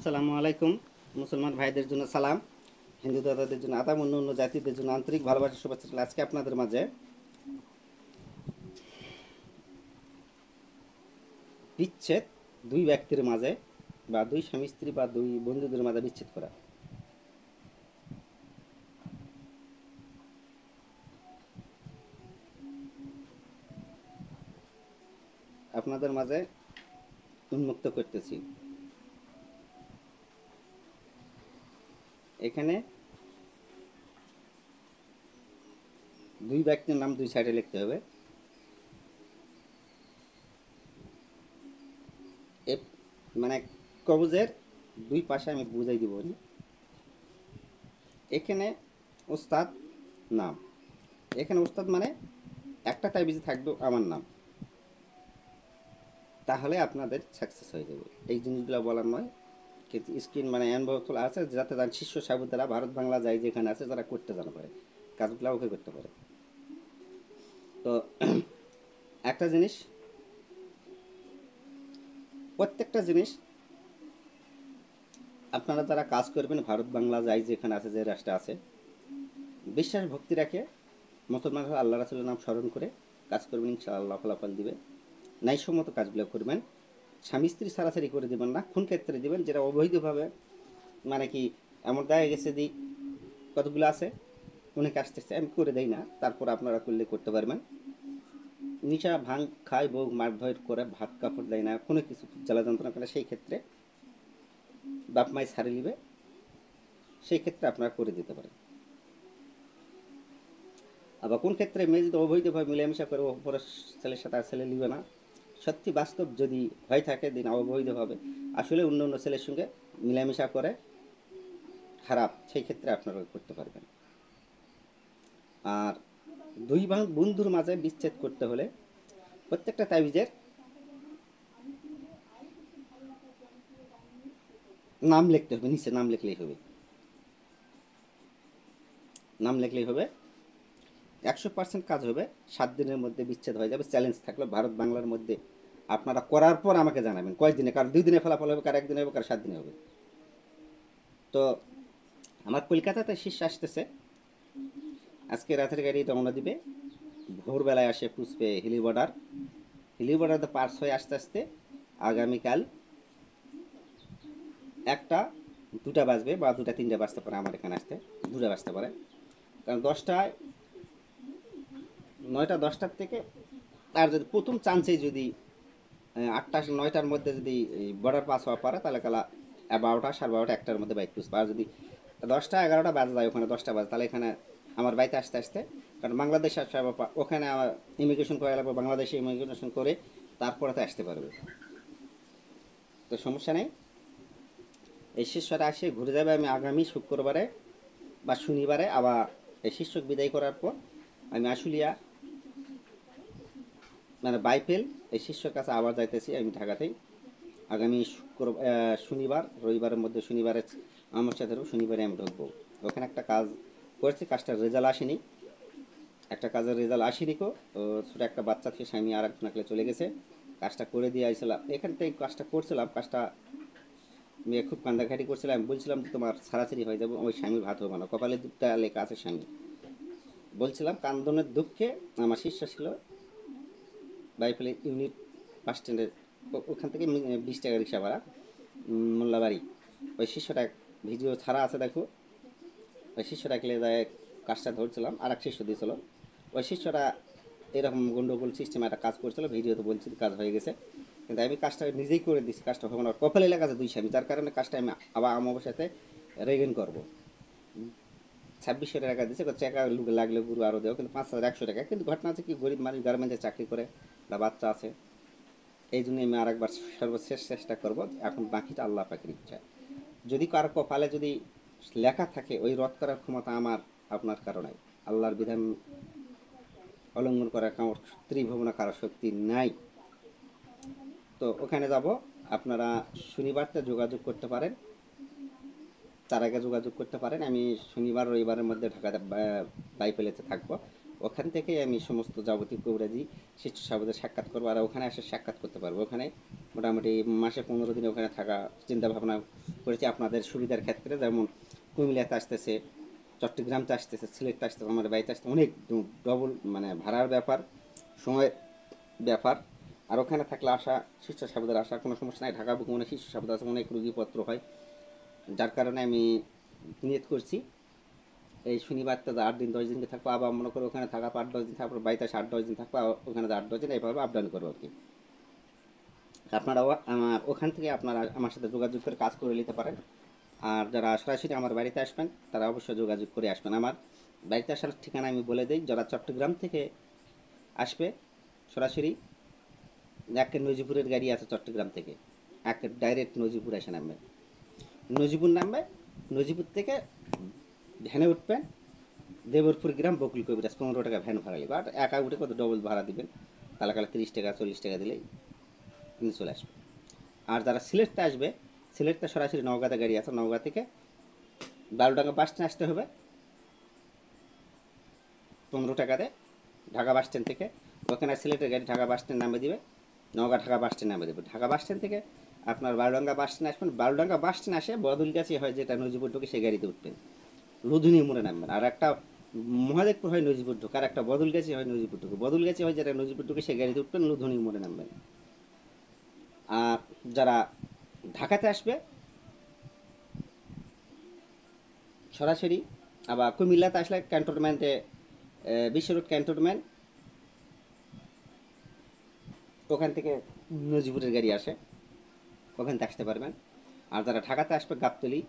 আসসালামু আলাইকুম। মুসলমান ভাইদের জন্য সালাম, হিন্দু দাদাদের জন্য আদাব, অন্য অন্য জাতিদের জন্য আন্তরিক ভালোবাসা শুভেচ্ছা। আজকে আপনাদের মাঝে বিচ্ছেদ দুই ব্যক্তির মাঝে বা দুই স্বামী স্ত্রী বা দুই বন্ধুদের মাঝে বিচ্ছেদ করা। আপনাদের মাঝে উন্মুক্ত করতেছি। এখানে দুই ব্যক্তির নাম দুই সাইডে লিখতে হবে। মানে কবজের দুই পাশে আমি বুঝাই দিব। এখানে ওস্তাদ নাম, এখানে ওস্তাদ মানে একটা তাবিজে থাকবে আমার নাম, তাহলে আপনাদের সাকসেস হয়ে যাবে। এই জিনিসগুলো বলার নয়, কিন্তু স্ক্রিন মানে অ্যানভার খোলা আছে যাতে তার শিষ্য সাবুদারা ভারত বাংলা যায় যেখানে আছে যারা করতে জানা পারে, কাজগুলো ওকে করতে পারে। তো একটা জিনিস, প্রত্যেকটা জিনিস আপনারা যারা কাজ করবেন ভারত বাংলা যায় যেখানে আছে, যে রাষ্ট্রে আছে, বিশ্বাস ভক্তি রাখে মুসলমান আল্লাহ রাসুলের নাম স্মরণ করে কাজ করবেন, ইনশাআল্লাহ ফলাফল দিবে। ন্যায়সম্মত কাজগুলো করবেন, স্বামী স্ত্রী সারাসারি করে দেবেন না, খুন ক্ষেত্রে দেবেন যেটা অবৈধভাবে, মানে কি এমন দেখা গেছে যে কতগুলো আছে অনেকে আসতেছে আমি করে দেই না, তারপর আপনারা করলে করতে পারবেন। নিশা ভাঙ খায় বউ মারধর করে ভাত কাপড় দেয় না, কোনো কিছু জ্বালা যন্ত্রণা করে, সেই ক্ষেত্রে বাপ মাই ছাড়ে নিবে, সেই ক্ষেত্রে আপনারা করে দিতে পারেন। আবার কোন ক্ষেত্রে মেয়ে যদি অবৈধভাবে মিলেমিশা করে অপরের ছেলের সাথে আর ছেলে নিবে না, সত্যি বাস্তব যদি হয়ে থাকে দিন অবৈধভাবে আসলে অন্য অন্য ছেলের সঙ্গে মিলামিশা করে খারাপ, সেই ক্ষেত্রে আপনারা করতে পারবেন। আর দুই বন্ধুর মাঝে বিচ্ছেদ করতে হলে প্রত্যেকটা তাবিজের নাম লিখতে হবে, নিচে নাম লিখলেই হবে, নাম লিখলেই হবে। 100% কাজ হবে, 7 দিনের মধ্যে বিচ্ছেদ হয়ে যাবে। চ্যালেঞ্জ থাকলো ভারত বাংলার মধ্যে আপনারা করার পর আমাকে জানাবেন কয় দিনে, কার 2 দিনে ফলাফল হবে, কার 1 দিনে হবে, কার 7 দিনে হবে। তো আমার কলকাতাতে শীর্ষ আসতেছে, আজকে রাতের গাড়ি রওনা দিবে, ভোরবেলায় আসে পুষবে হিলি বর্ডার, হিলি বর্ডারতে পার্স হয়ে আস্তে আস্তে আগামীকাল 1টা 2টা বাজবে বা 2টা 3টা বাজতে পারে, আমার এখানে আসতে 2টা বাজতে পারে, কারণ 10টায় 9টা 10টার থেকে তার যদি প্রথম চান্সেই যদি 8টা 9টার মধ্যে যদি বর্ডার পাস হওয়া পারে, তাহলে কালা 12টা 12:30 1টার মধ্যে বাইক পুষবে। আর যদি 10টা 11টা বাজে যায়, ওখানে 10টা বাজে, তাহলে এখানে আমার বাড়িতে আসতে আসতে, কারণ বাংলাদেশে আসতে ওখানে আমার ইমিগ্রেশন করা লাগবে, বাংলাদেশে ইমিগ্রেশন করে তারপরে তো আসতে পারবে, তো সমস্যা নেই। এই শিষ্যটা আসে ঘুরে যাবে, আমি আগামী শুক্রবারে বা শনিবারে আবার এই শিক্ষক বিদায় করার পর আমি আশুলিয়া মানে বাইপেল এই শিষ্যর কাছে আবার যাইতেছি আমি ঢাকাতেই। আগামী শনিবার রবিবারের মধ্যে, শনিবারে আমার সাথে শনিবারে আমি ঢুকবো। ওখানে একটা কাজ করেছি, কাজটার রেজাল্ট আসেনি, একটা কাজের রেজাল্ট আসেনি কো, ছোটো একটা বাচ্চা থেকে স্বামী আর এক নাকলে চলে গেছে, কাজটা করে দিয়ে আইছিলাম, এখান থেকে কাজটা করছিলাম, কাজটা মেয়ে খুব কান্দাঘাটি করছিলাম, আমি বলছিলাম যে তোমার ছাড়াছাড়ি হয়ে যাবো, ওই স্বামী ভাত হবে না, কপালে দুধটা লেখা আছে স্বামী, বলছিলাম কান্দনের দুঃখে। আমার শিষ্য ছিল বাইফেল ইউনিট বাস স্ট্যান্ডের ওখান থেকে 20 টাকা রিক্সা ভাড়া মোল্লাবাড়ি, ওই শিষ্যটা ভিডিও ছাড়া আছে দেখো, ওই শিষ্যটাকে যায় কাজটা ধরছিলাম, আর এক শিষ্য দিয়েছিল, ওই শিষ্যটা এরকম গন্ডগোল সিস্টেমে একটা কাজ করছিল, ভিডিওতে বলছি কাজ হয়ে গেছে, কিন্তু আমি কাজটা নিজেই করে দিচ্ছি, কাজটা হবে না, কপালে লেখা আছে 2 স্বামী, যার কারণে কাজটা আমি আবার আমার সাথে রেগেন করবো। 2600 টাকা দিচ্ছে, টাকা লাগলে গুরু আরও দেও, কিন্তু 5100 টাকা, কিন্তু ঘটনা আছে কি গরিব মানুষ গার্মেন্টে চাকরি করে বা বাচ্চা আছে, এই জন্য আমি আরেকবার সর্বশেষ চেষ্টা করব, এখন বাকিটা আল্লাহ পাকের ইচ্ছা। যদি কারো কপালে যদি লেখা থাকে, ওই রদ করার ক্ষমতা আমার আপনার কারণে, আল্লাহর বিধান অলঙ্ঘন করার কারণ ত্রিভুবনা কারো শক্তি নাই। তো ওখানে যাব, আপনারা শনিবারটা যোগাযোগ করতে পারেন, তার আগে যোগাযোগ করতে পারেন। আমি শনিবার রবিবারের মধ্যে ঢাকাতে বাইপেলেতে থাকবো, ওখান থেকে আমি সমস্ত যাবতীয় কবিরাজি শিষ্য সাহেবদের সাক্ষাৎ করবো, আর ওখানে এসে সাক্ষাৎ করতে পারবো। ওখানে মোটামুটি মাসে 15 দিন ওখানে থাকা চিন্তা ভাবনা করেছি আপনাদের সুবিধার ক্ষেত্রে। যেমন কুমিল্লাতে আসতেছে, চট্টগ্রামতে আসতেছে, সিলেটতে আসতেছে, আমাদের বাড়িতে আসতে অনেক ডবল মানে ভাড়ার ব্যাপার, সময়ের ব্যাপার। আর ওখানে থাকলে আসা, শীর্ষ সাবধার আসা কোনো সমস্যা নাই। ঢাকা বুকে অনেক শীর্ষ সাবধান আছে, অনেক রুগীপত্র হয়, যার কারণে আমি নিয়ত করছি এই শনিবারটা 8 দিন 10 দিনকে থাকবো, আবার মনে করো ওখানে থাকা 8-10 দিন, তারপর বাড়িতে আসে 8-10 দিন থাকবো, ওখানে 8-10 দিন, এইভাবে আপ ডাউন করবো আর কি। আপনারাও আমার ওখান থেকে আপনারা আমার সাথে যোগাযোগ করে কাজ করে নিতে পারেন। আর যারা সরাসরি আমার বাড়িতে আসবেন তারা অবশ্যই যোগাযোগ করে আসবেন। আমার বাড়িতে আসার ঠিকানা আমি বলে দিই। যারা চট্টগ্রাম থেকে আসবে সরাসরি, একের নজিপুরের গাড়ি আছে চট্টগ্রাম থেকে, একের ডাইরেক্ট নজিপুর এসে নামবে, নজিপুর নামবে, নজিপুর থেকে ভ্যানে উঠবেন, দেবরপুর গ্রাম বকুল কবিরাজ, 15 টাকা ভ্যান ভাড়া নেবে। আর একা উঠে কত ডবল ভাড়া দিবেন, কালা 30 টাকা 40 টাকা দিলেই কিন্তু চলে আসবে। আর যারা সিলেটতে আসবে, সিলেটতে সরাসরি নওগাঁতে গাড়ি আছে, নওগাঁ থেকে 12 টাকা বাস স্ট্যান্ড আসতে হবে, 15 টাকাতে ঢাকা বাস স্ট্যান্ড থেকে। ওখানে সিলেটের গাড়ি ঢাকা বাস স্ট্যান্ড নামে দিবে, নওগাঁ ঢাকা বাস স্ট্যান্ড নামে দেবে। ঢাকা বাস স্ট্যান্ড থেকে আপনার 12 বাস স্ট্যান্ড আসবেন, 12 বাস স্ট্যান্ড আসে বদলগাছি হয় যেটা নজিপুর ঢুকে সেই গাড়িতে উঠবেন, লুধুনি মোড়ে নামবেন। আর একটা মহাদেবপুর হয় নজিপুর ঢুকে, আর একটা বদলগাছি হয় নজিপুর ঢুকে, বদলগাছি হয় যেটা নজিপুর ঢুকে সেই গাড়িতে উঠবেন, লুধুনি মোড়ে নামবেন। আর যারা ঢাকাতে আসবে সরাসরি, আবার কুমিল্লাতে আসলে ক্যান্টনমেন্টে, বিশ্ব রোড ক্যান্টনমেন্ট, ওখান থেকে নজিপুরের গাড়ি আসে, ওখান থেকে আসতে পারবেন। আর যারা ঢাকাতে আসবে গাবতলী,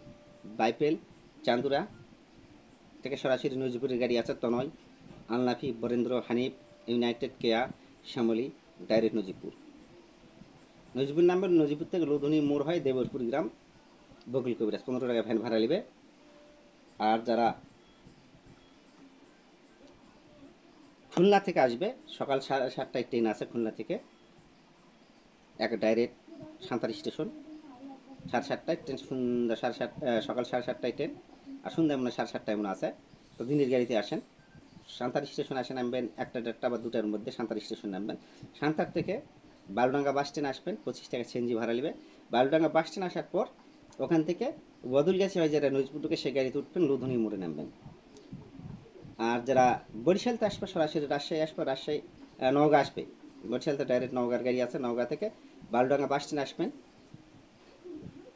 বাইপেল, চান্দুরা থেকে সরাসরি নজিপুরের গাড়ি আছে, তনয়, আলনাফি, বরেন্দ্র, হানিফ, ইউনাইটেড, কেয়া, শ্যামলী, ডাইরেক্ট নজিপুর। নজিপুর নামবেন, নজিপুর থেকে লুধুনি মোড় হয় দেবরপুর গ্রাম, বকুল কবিরাজ, 15 টাকা ভ্যান ভাড়া নেবে। আর যারা খুলনা থেকে আসবে, সকাল 7:30টায় ট্রেন আছে খুলনা থেকে, এক ডাইরেক্ট সাঁতারি স্টেশন, 7:30টায় ট্রেন, সন্ধ্যা 7:30, সকাল 7:30টায় ট্রেন, আর সন্ধ্যায় মনে হয় 7:30টায় মনে আছে। তো দিনের গাড়িতে আসেন, সাঁতারি স্টেশন আসে নামবেন 1টা 1:30 বা 2টার মধ্যে, সাঁতারি স্টেশন নামবেন। সাঁতার থেকে 12 বাস স্ট্যান্ড আসবেন, 25 টাকা সিএনজি ভাড়া নেবে। 12 বাস স্ট্যান্ড আসার পর ওখান থেকে বদলগাছি হয় যেটা নজিপুরকে সেই গাড়িতে উঠবেন, লুধুনি মোড়ে নামবেন। আর যারা বরিশালতে আসবে সরাসরি রাজশাহী আসবে, রাজশাহী নওগাঁ আসবে, বরিশালতে ডাইরেক্ট নওগাঁর গাড়ি আছে, নওগাঁ থেকে 12 বাস স্ট্যান্ড আসবেন,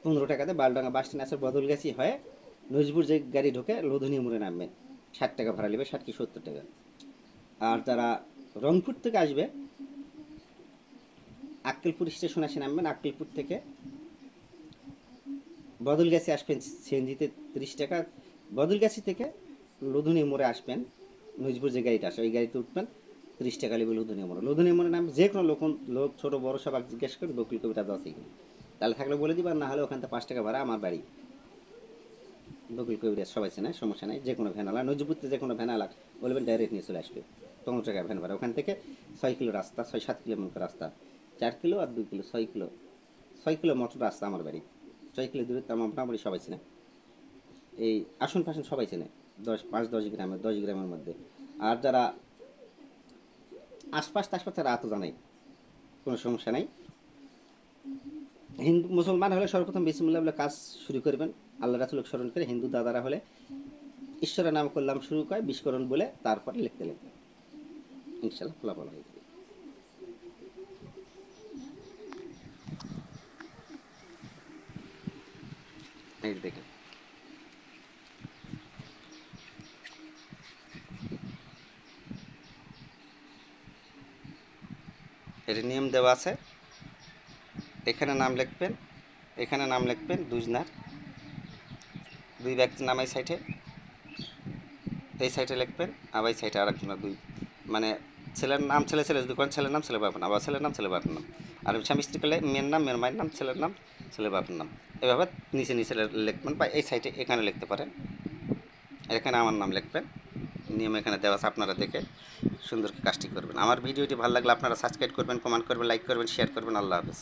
15 টাকাতে 12 বাস স্ট্যান্ড আসে, বদলগাছি হয়ে নজিপুর যে গাড়ি ঢোকে লুধুনি মোড়ে নামবেন, 60 টাকা ভাড়া নেবে, 60 কি 70 টাকা। আর যারা রংপুর থেকে আসবে আক্কেলপুর স্টেশন আসে নামবেন, আক্কেলপুর থেকে বদলগাছি আসবেন সিএনজিতে 30 টাকা, বদলগাছি থেকে লুধুনি মোড়ে আসবেন, নজিপুর যে গাড়িটা আসে ওই গাড়িতে উঠবেন, 30 টাকা নেবে লুধুনি মোড়ে। লুধুনি মোড়ে নাম যে কোনো লোক ছোটো বড়ো সবাই জিজ্ঞেস করেন বকুল কবিরাজ আছে কিনা, তাহলে থাকলে বলে দিবেন, না হলে ওখান থেকে 5 টাকা ভাড়া, আমার বাড়ি বকুল কবিরাজ, সবাই চেনে, সমস্যা নাই। যে কোনো ভ্যান আলা, নজিপুরতে যে কোনো ভ্যান আলা বলবেন, ডাইরেক্ট নিয়ে চলে আসবে, 15 টাকা ভ্যান ভাড়া। ওখান থেকে 6 কিলো রাস্তা, 6-7 কিলোমিটার রাস্তা, 4 কিলো আর 2 কিলো, 6 কিলো মতো রাস্তা আমার বাড়ি, 6 কিলো দূরে, আমার মোটামুটি সবাই চেনে, এই আসন ফাসন সবাই চেনে, 5-10 গ্রামের, 10 গ্রামের মধ্যে। আর যারা আশপাশ তারা তো জানাই, কোনো সমস্যা নাই। হিন্দু মুসলমান হলে সর্বপ্রথম বিসমিল্লাহ বলে কাজ শুরু করবেন, আল্লাহ রাসূলকে স্মরণ করে। হিন্দু দাদারা হলে ঈশ্বরের নাম করলাম শুরু করে, বিস্করণ বলে তারপরে লিখতে ইনশাল্লাহ ফলাফল হয়ে যাবে। এই দেখেন, এর নিয়ম দেওয়া আছে, এখানে নাম লিখবেন, এখানে নাম লিখবেন, দুজনার 2 ব্যক্তির নাম এই সাইডে, এই সাইডে লিখবেন, আবার এই সাইডে আরেকজনের 2, মানে ছেলের নাম ছেলে যদি করেন ছেলের নাম ছেলে বাবার নাম, আবার ছেলের নাম ছেলে বাবার নাম, আর স্বামী স্ত্রী করলে মেয়ের নাম মেয়ের মায়ের নাম, ছেলের নাম ছেলে বাবার নাম, এভাবে নিচে লিখবেন, বা এই সাইডে এখানে লিখতে পারেন, এখানে আমার নাম লিখবেন। নিয়ম এখানে দেওয়া আছে, আপনারা দেখে সুন্দর কাজটি করবেন। আমার ভিডিওটি ভালো লাগলে আপনারা সাবস্ক্রাইব করবেন, কমেন্ট করবেন, লাইক করবেন, শেয়ার করবেন। আল্লাহ হাফেজ।